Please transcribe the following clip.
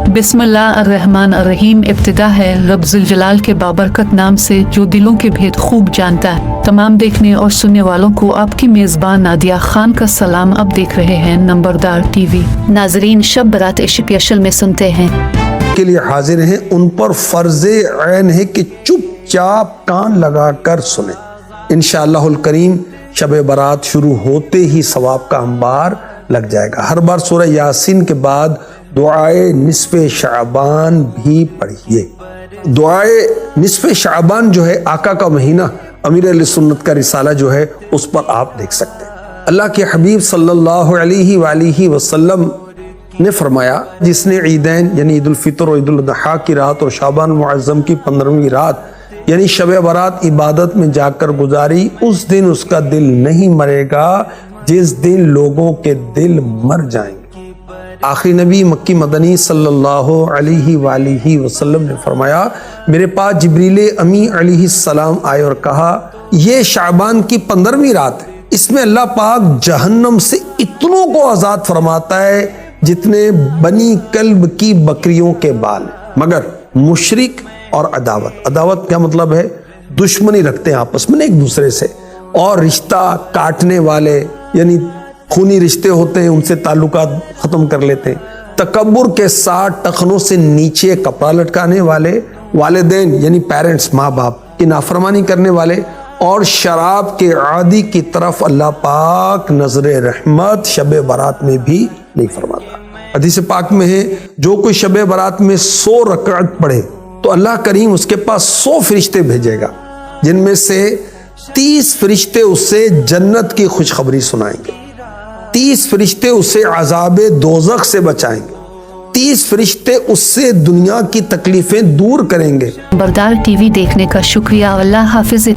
बिस्मिल्लाह अर्रहमान अर्रहीम। इब्तिदा है रब ज़ुल जलाल के बाबरकत नाम से जो दिलों के भेद खूब जानता है। तमाम देखने और सुनने वालों को आपकी मेज़बान नादिया खान का सलाम। अब देख रहे हैं नंबरदार टीवी। नाजरीन, शब बरात स्पेशल में सुनते हैं के लिए हाजिर हैं, उन पर फर्ज़े ऐन है कि चुपचाप कान लगाकर सुने। इंशाअल्लाहुल करीम शब बरात शुरू होते ही सवाब का अंबार लग जाएगा। हर बार सूरह यासीन के बाद दुआए निस्फ़े शाबान भी पढ़िए। दुआए निस्फ़े शाबान जो है आका का महीना, अमीर अहले सुन्नत का रिसाला जो है उस पर आप देख सकते हैं। अल्लाह के हबीब सल्लल्लाहु अलैहि वसल्लम ने फरमाया, जिसने ईदैन यानी ईद उल फितर और ईद उल अज़हा की रात और शाबान मुअज़्ज़म की 15वीं रात यानी शब बरात इबादत में जाकर गुजारी, उस दिन उसका दिल नहीं मरेगा जिस दिन लोगों के दिल मर जाएंगे। आखिरी नबी मक्की मदनी सल्लल्लाहु अलैहि वसल्लम ने फरमाया, मेरे पास जिब्रील अमी अलैहिस्सलाम आए और कहा, ये शाबान की 15वीं रात है, इसमें अल्लाह पाक जहन्नम से इतनों को आज़ाद फरमाता है जितने बनी कल्ब की बकरियों के बाल, मगर मुशरिक और अदावत। अदावत क्या मतलब है? दुश्मनी रखते हैं आपस में एक दूसरे से, और रिश्ता काटने वाले यानी खूनी रिश्ते होते हैं उनसे ताल्लुकात खत्म कर लेते हैं। तकब्बुर के साथ टखनों से नीचे कपड़ा लटकाने वाले, वालिदैन यानी पेरेंट्स माँ बाप की नाफरमानी करने वाले, और शराब के आदी की तरफ अल्लाह पाक नजरे रहमत शब बारात में भी नहीं फरमाता। हदीस पाक में है, जो कोई शब बारात में 100 रकात पढ़े तो अल्लाह करीम उसके पास 100 फरिश्ते भेजेगा, जिनमें से 30 फरिश्ते उससे जन्नत की खुशखबरी सुनाएंगे, 30 फरिश्ते उसे अज़ाबे दोज़ख से बचाएंगे, 30 फरिश्ते उससे दुनिया की तकलीफें दूर करेंगे। नंबरदार टीवी देखने का शुक्रिया। अल्लाह हाफिज़।